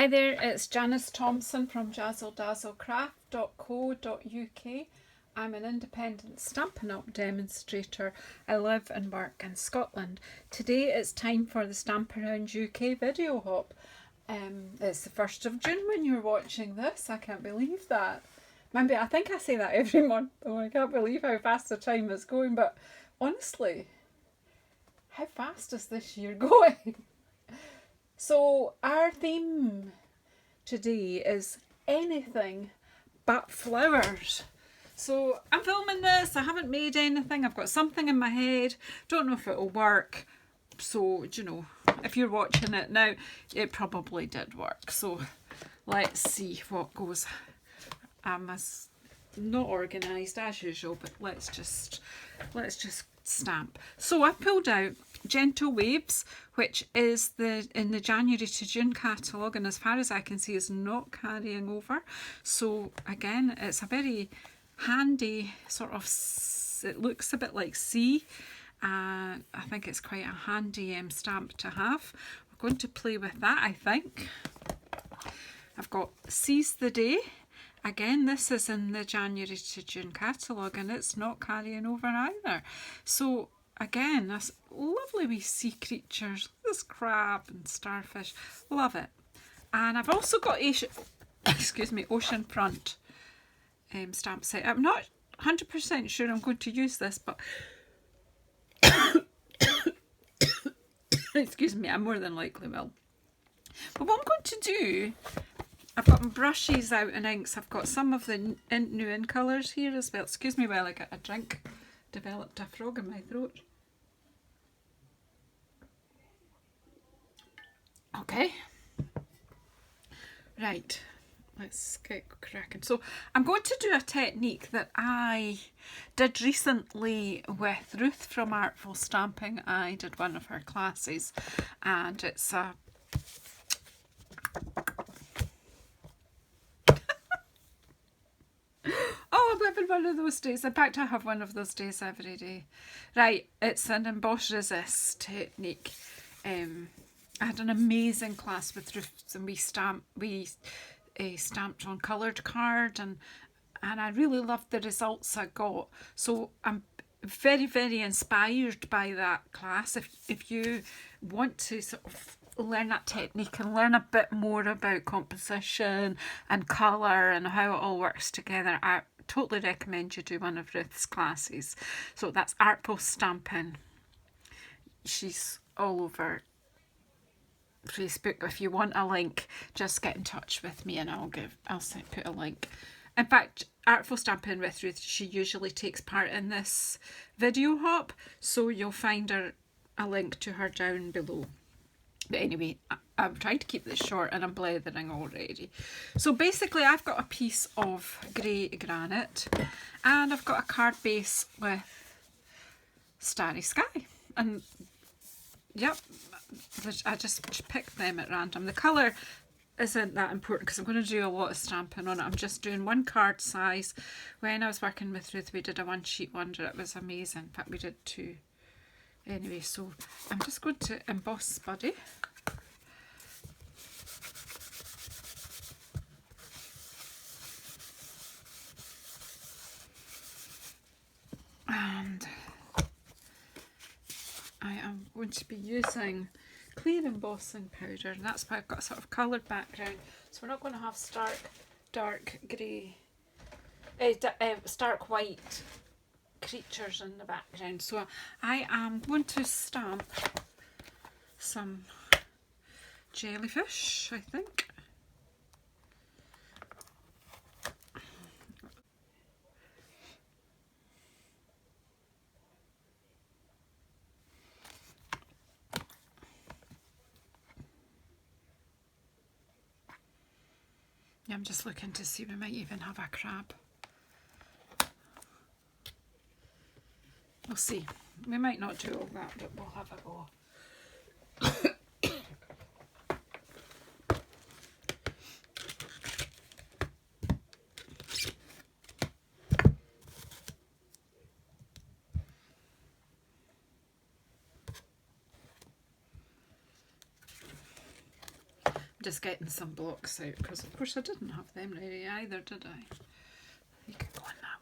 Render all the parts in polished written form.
Hi there, it's Janice Thompson from JazzleDazzleCraft.co.uk. I'm an independent Stampin' Up demonstrator. I live and work in Scotland. Today it's time for the Stamparound UK video hop. It's the 1st of June when you're watching this. I can't believe that. Maybe I think I say that every month. Oh, I can't believe how fast the time is going. But honestly, how fast is this year going? So our theme today is anything but flowers. So I'm filming this, I haven't made anything, I've got something in my head, don't know if it'll work. So, you know, if you're watching it now, it probably did work. So let's see what goes. I'm not organised as usual, but let's just stamp. So I pulled out Gentle Waves, which is in the January to June catalogue, and as far as I can see is not carrying over. So again, it's a very handy sort of, it looks a bit like sea. I think it's quite a handy stamp to have. We're going to play with that, I think. I've got Seize the Day. Again, this is in the January to June catalogue and it's not carrying over either. So again, this lovely wee sea creatures, this crab and starfish, love it. And I've also got Oceanfront stamp set. I'm not 100% sure I'm going to use this, but excuse me, I more than likely will. But what I'm going to do, I've got my brushes out and inks. I've got some of the new in colours here as well. Excuse me while I get a drink. Developed a frog in my throat. Okay. Right. Let's get cracking. So I'm going to do a technique that I did recently with Ruth from Artful Stamping. I did one of her classes and it's a oh, I'm having one of those days. In fact, I have one of those days every day. Right, it's an emboss resist technique. I had an amazing class with Ruth and we stamped on coloured card and I really loved the results I got. So I'm very, very inspired by that class. If you want to sort of learn that technique and learn a bit more about composition and colour and how it all works together, I totally recommend you do one of Ruth's classes. So that's Artful Stamping. She's all over Facebook. If you want a link, just get in touch with me and I'll put a link. In fact, Artful Stamping with Ruth, she usually takes part in this video hop, so you'll find a link to her down below. But anyway, I'm trying to keep this short and I'm blethering already. So basically I've got a piece of grey granite and I've got a card base with Starry Sky. And yep, I just picked them at random. The colour isn't that important because I'm going to do a lot of stamping on it. I'm just doing one card size. When I was working with Ruth, we did a one sheet wonder. It was amazing. In fact, we did two. Anyway, so I'm just going to emboss Buddy. And I am going to be using clear embossing powder, and that's why I've got a sort of coloured background. So we're not going to have dark grey, stark white creatures in the background. So I am going to stamp some jellyfish, I think. Yeah, I'm just looking to see, we might even have a crab. We'll see. We might not do all that, but we'll have a go. Just getting some blocks out because of course I didn't have them ready either, did I? You could go on that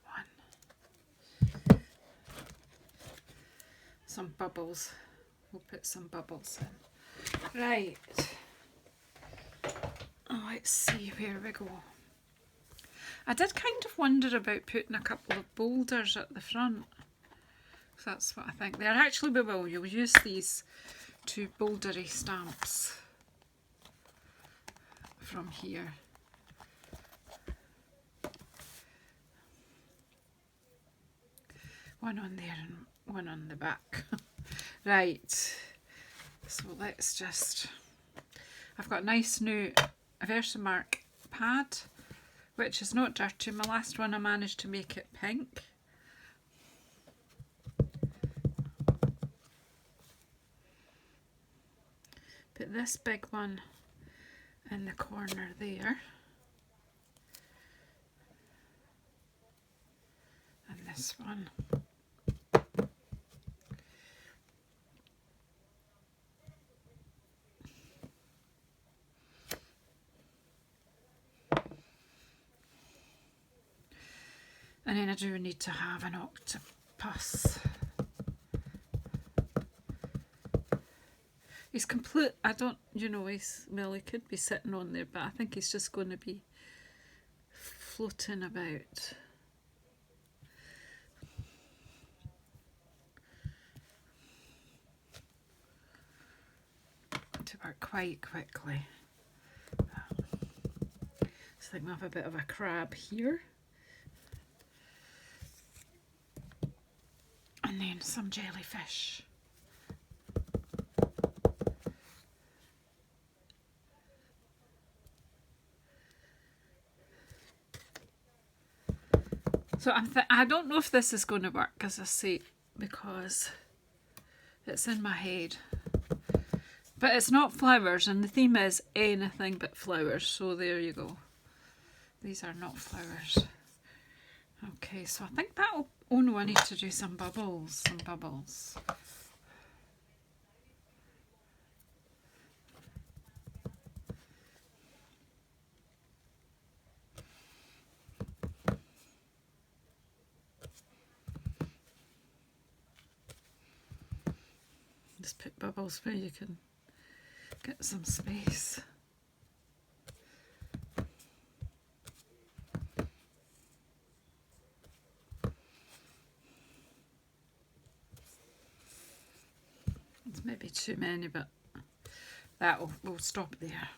one. Some bubbles. We'll put some bubbles in. Right. Oh, let's see where we go. I did kind of wonder about putting a couple of boulders at the front. So that's what I think. They're actually, we will. You'll use these two bouldery stamps from here. One on there and one on the back. Right. So let's just... I've got a nice new Versamark pad, which is not dirty. My last one I managed to make it pink. Put this big one in the corner there. And this one. And then I do need to have an octopus. He's complete, I don't, you know, well, he could be sitting on there, but I think he's just going to be floating about. To work quite quickly. So I think we have a bit of a crab here. And then some jellyfish. So I don't know if this is going to work, as I say, because it's in my head. But it's not flowers, and the theme is anything but flowers. So there you go. These are not flowers. Okay, so I think that'll... Oh no, I need to do some bubbles. Some bubbles. Just put bubbles where you can get some space. It's maybe too many, but we'll stop there.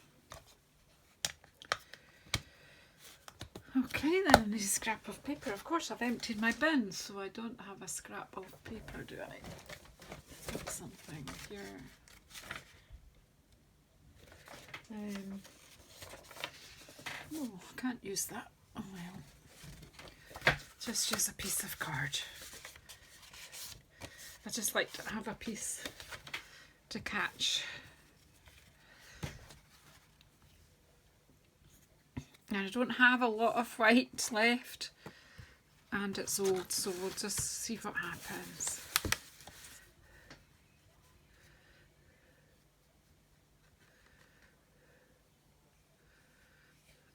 Okay, then I need a scrap of paper. Of course, I've emptied my bin, so I don't have a scrap of paper, do I? Got something here. Oh, I can't use that. Oh well. Just use a piece of card. I just like to have a piece to catch. And I don't have a lot of white left, and it's old, so we'll just see what happens.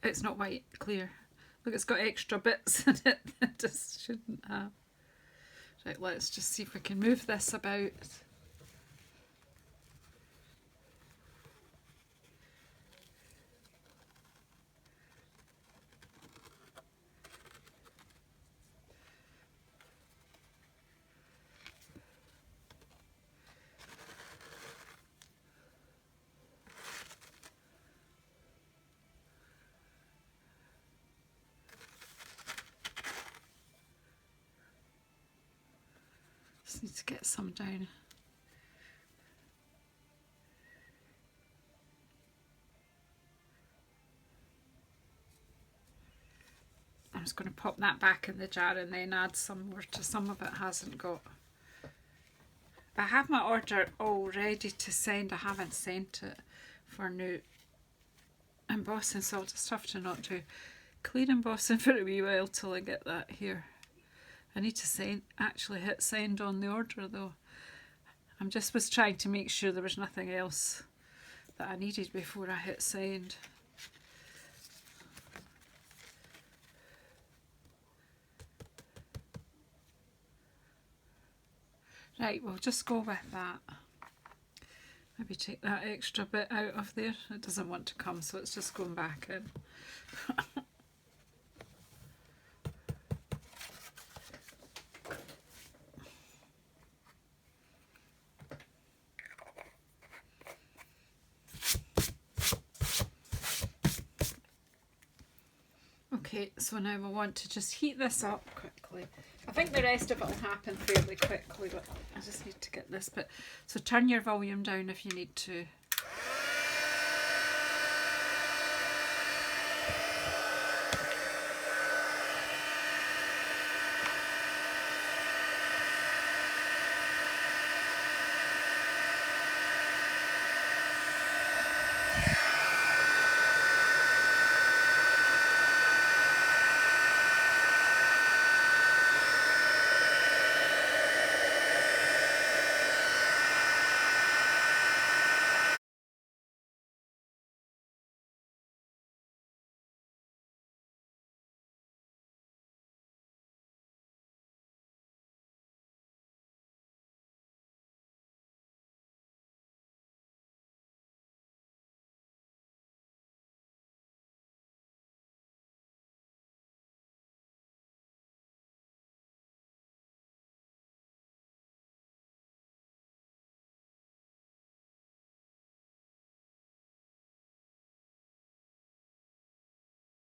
It's not white, clear. Look, it's got extra bits in it that it just shouldn't have. Right, let's just see if we can move this about. Just need to get some down. I'm just going to pop that back in the jar and then add some more to some of it hasn't got. I have my order all ready to send. I haven't sent it for new embossing, so I'll just have to not do clear embossing for a wee while till I get that here. I need to actually hit send on the order though. Was trying to make sure there was nothing else that I needed before I hit send. Right, we'll just go with that. Maybe take that extra bit out of there. It doesn't want to come, so it's just going back in. Okay, so now we want to just heat this up quickly. I think the rest of it will happen fairly quickly, but I just need to get this bit. So turn your volume down if you need to.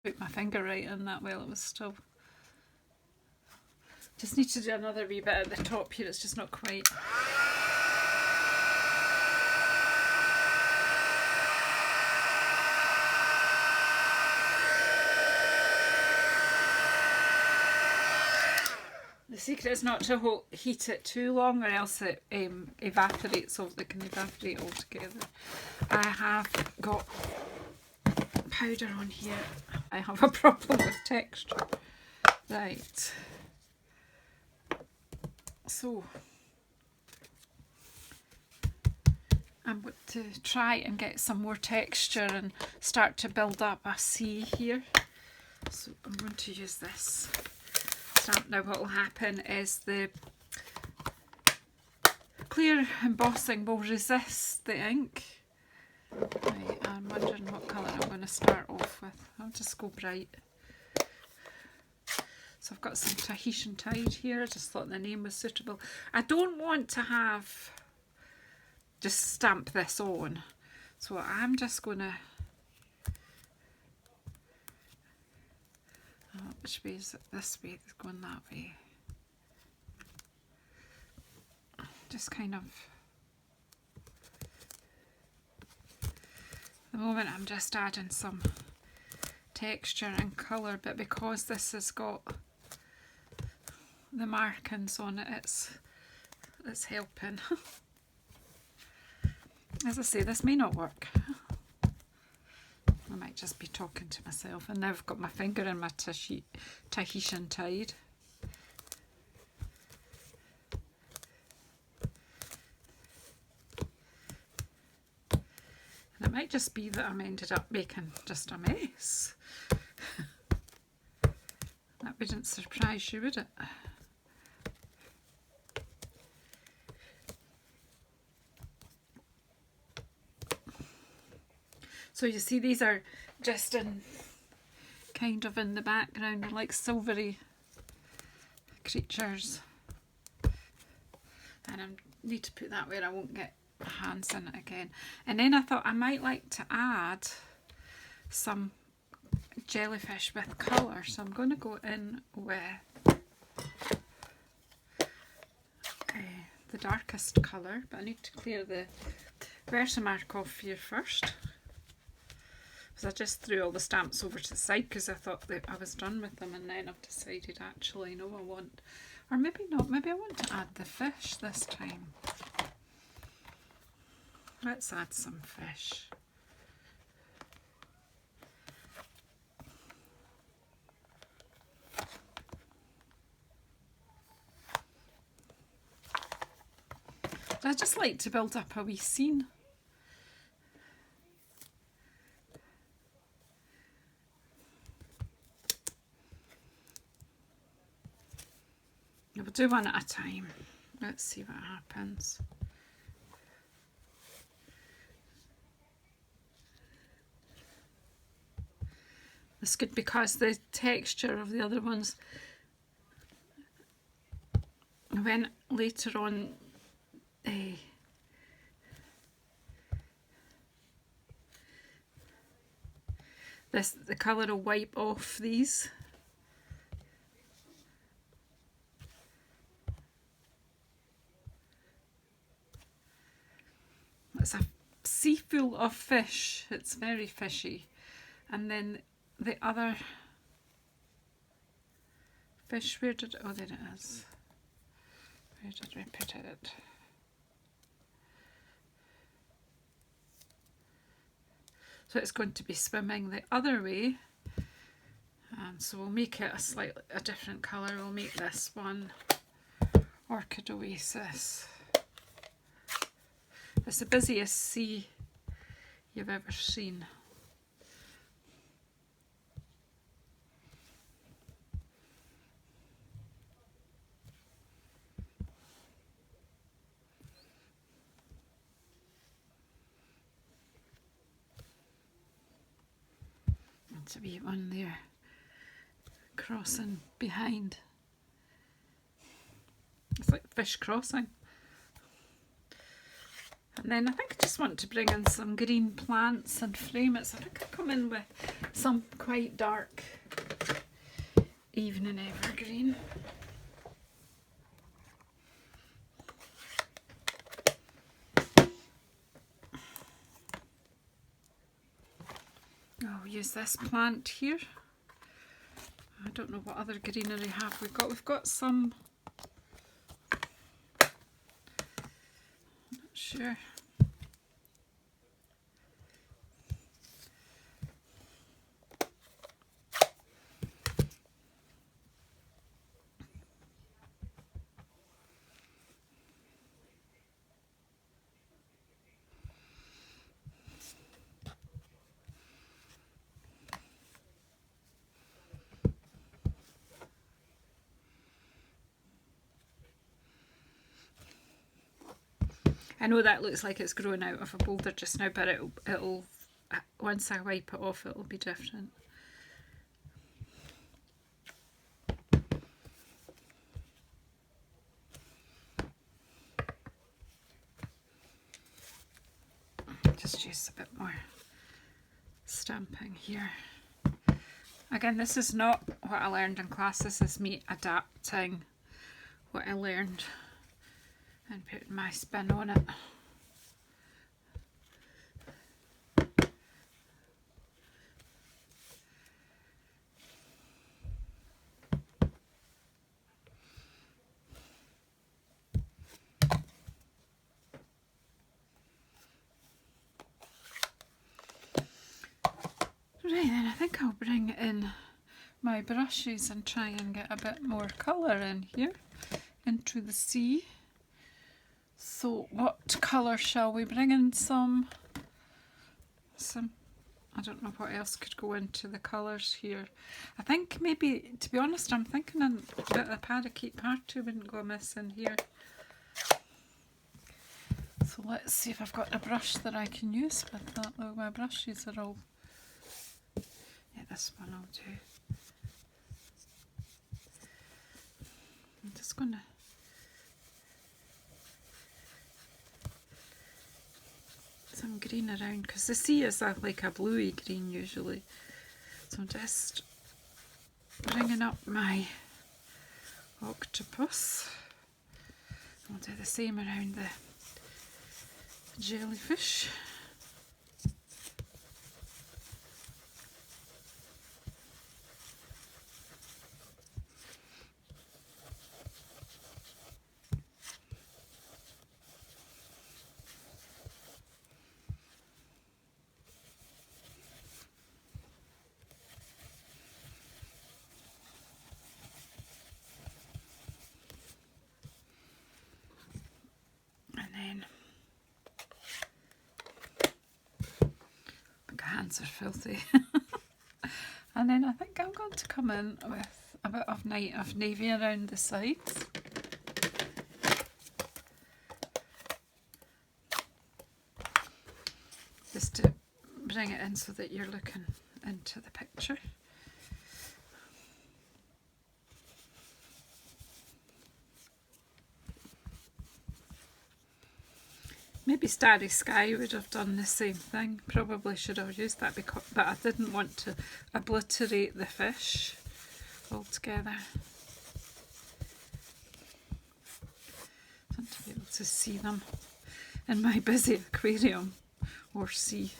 Put my finger right in that while it was still. Just need to do another wee bit at the top here, it's just not quite. The secret is not to heat it too long, or else it evaporates, so it can evaporate altogether. I have got powder on here. I have a problem with texture. Right. So I'm going to try and get some more texture and start to build up a C here. So I'm going to use this stamp. Now what will happen is the clear embossing will resist the ink. Right, I'm wondering what colour I'm going to start off with. I'll just go bright. So I've got some Tahitian Tide here. I just thought the name was suitable. I don't want to have just stamp this on, so I'm just going to. Which way is it? This way. It's going that way. Just kind of. At the moment I'm just adding some texture and colour, but because this has got the markings on it, it's helping. As I say, this may not work. I might just be talking to myself, and now I've got my finger in my Tahitian Tide. And it might just be that I'm ended up making just a mess. That wouldn't surprise you, would it? So you see, these are just in kind of in the background, they're like silvery creatures. And I need to put that where I won't get my hands in it again. And then I thought I might like to add some jellyfish with colour. So I'm going to go in with the darkest colour, but I need to clear the Versamark off here first. I just threw all the stamps over to the side because I thought that I was done with them, and then I've decided actually no, I want, or maybe not, maybe I want to add the fish this time. Let's add some fish. I just like to build up a wee scene. do one at a time. Let's see what happens. It's good because the texture of the other ones, when later on the colour will wipe off these. It's a sea full of fish. It's very fishy. And then the other fish, where did, oh there it is. Where did we put it? So it's going to be swimming the other way. So we'll make it a different colour. We'll make this one Orchid Oasis. It's the busiest sea you've ever seen. There's a wee one there crossing behind. It's like fish crossing. And then I think I just want to bring in some green plants and frame it. So I think I'll come in with some quite dark evening evergreen. I'll use this plant here. I don't know what other greenery have we got. We've got some, I'm not sure. I know that looks like it's growing out of a boulder just now, but it'll once I wipe it off, it'll be different. Just use a bit more stamping here. Again, this is not what I learned in class. This is me adapting what I learned and putting my spin on it. Right then, I think I'll bring in my brushes and try and get a bit more colour in here into the sea. So what colour shall we bring in? Some, I don't know what else could go into the colours here. I think maybe, to be honest, I'm thinking a bit of parakeet party wouldn't go amiss in here. So let's see if I've got a brush that I can use with that. Oh, my brushes are all, yeah, this one I'll do. I'm just going to some green around because the sea is like a bluey green usually. So I'm just bringing up my octopus. I'll do the same around the jellyfish. Are filthy. And then I think I'm going to come in with a bit of night of navy around the sides. just to bring it in so that you're looking into the picture. Maybe Starry Sky would have done the same thing. Probably should have used that, but I didn't want to obliterate the fish altogether. I want to be able to see them in my busy aquarium or sea.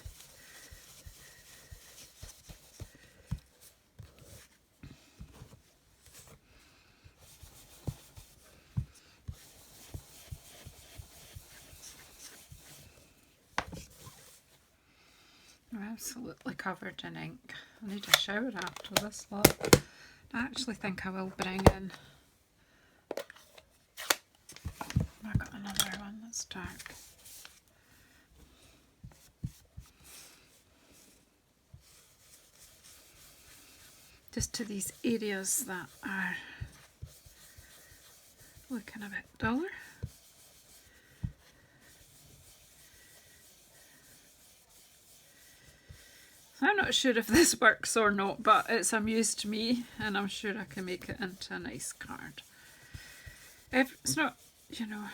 I'm absolutely covered in ink. I need a shower after this lot. I actually think I will bring in, I got another one that's dark. Just to these areas that are looking a bit duller. I'm not sure if this works or not, but it's amused me and I'm sure I can make it into a nice card. It's not, you know,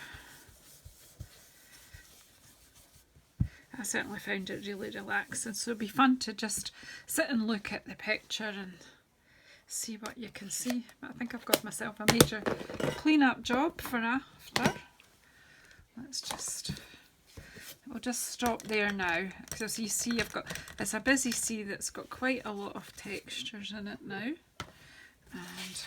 I certainly found it really relaxing, so it'd be fun to just sit and look at the picture and see what you can see. But I think I've got myself a major clean-up job for after. Let's just... We'll just stop there now, because you see it's a busy sea that's got quite a lot of textures in it now. And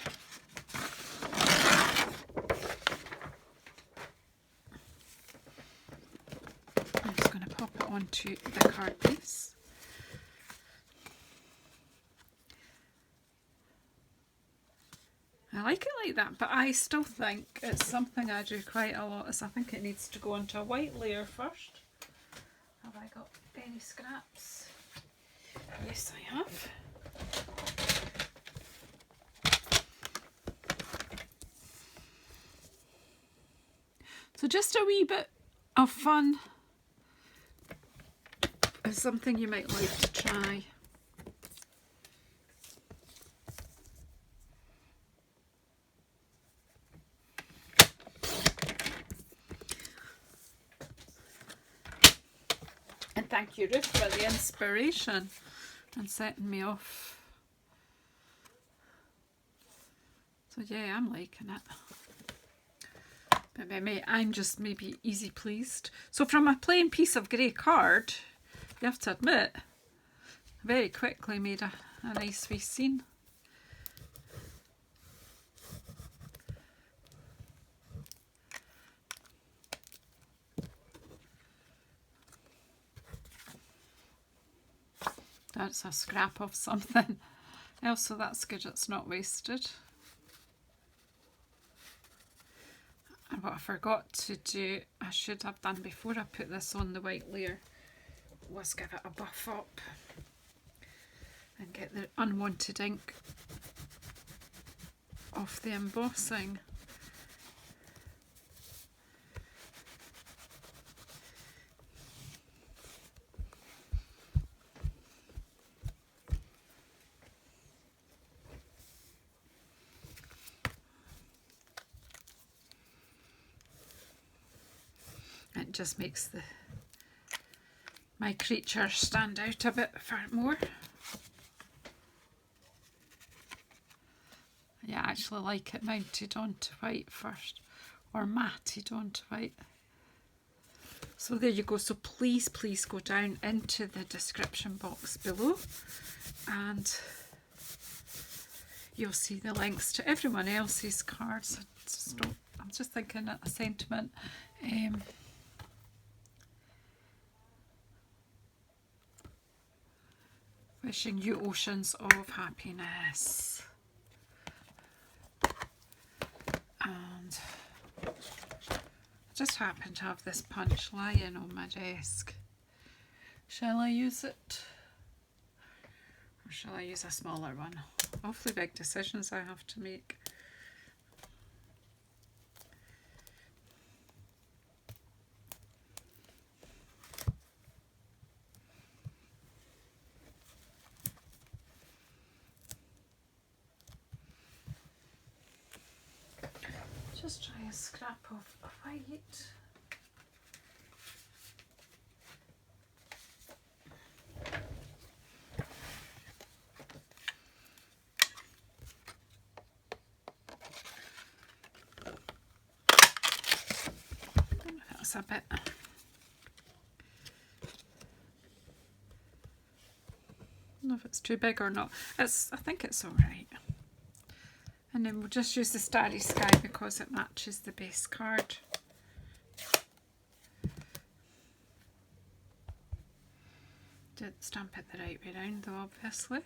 I'm just going to pop it onto the card piece. I like it like that, but I still think it's something I do quite a lot, is I think it needs to go onto a white layer first. Have I got any scraps? Yes, I have. So just a wee bit of fun is something you might like to try. And thank you, Ruth, for the inspiration and setting me off. So yeah, I'm liking it. But maybe I'm just maybe easy pleased. So from a plain piece of grey card, you have to admit, very quickly made a nice wee scene. That's a scrap of something else, so that's good, it's not wasted. And what I forgot to do, I should have done before I put this on the white layer, was give it a buff up and get the unwanted ink off the embossing. It just makes my creature stand out a bit more. Yeah, I actually like it mounted onto white first, or matted onto white. So there you go. So please go down into the description box below and you'll see the links to everyone else's cards. I'm just thinking a sentiment. Wishing you oceans of happiness. And I just happen to have this punch lying on my desk. Shall I use it? Or shall I use a smaller one? Awfully big decisions I have to make. Just try a scrap of white. That's a bit. I don't know if it's too big or not. I think it's all right. And then we'll just use the Starry Sky because it matches the base card. Did stamp it the right way round though, obviously.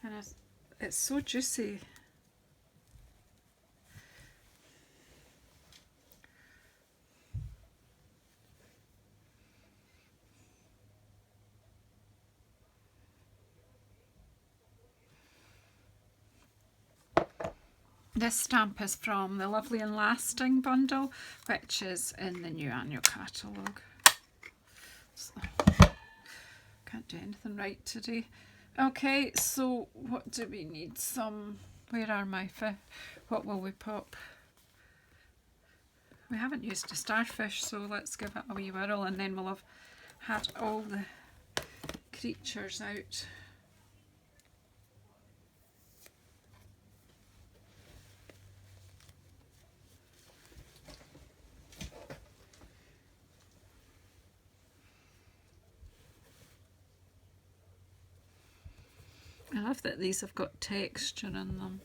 And it's so juicy. This stamp is from the Lovely and Lasting bundle, which is in the new annual catalogue. So, can't do anything right today. Okay, so what do we need? Where are my fish? What will we pop? We haven't used a starfish, so let's give it a wee whirl and then we'll have had all the creatures out. I love that these have got texture in them.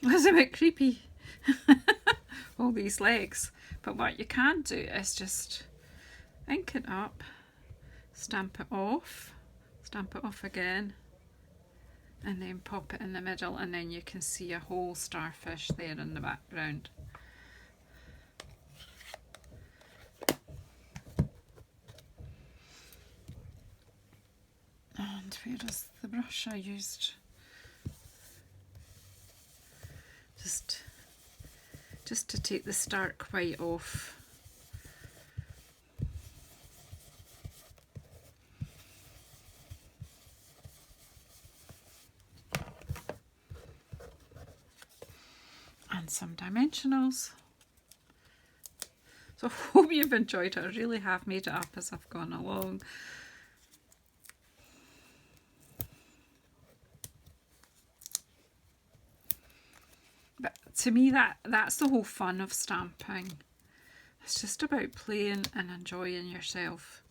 It's a bit creepy, all these legs. But what you can do is just ink it up, stamp it off again, and then pop it in the middle, and then you can see a whole starfish there in the background. And where is the brush I used? Just to take the stark white off. And some dimensionals. So I hope you've enjoyed it. I really have made it up as I've gone along. But to me that's the whole fun of stamping. It's just about playing and enjoying yourself.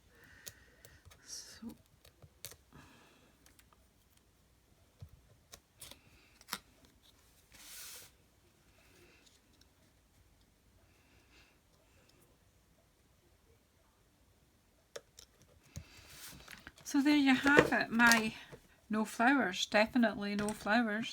So there you have it, my no flowers, definitely no flowers.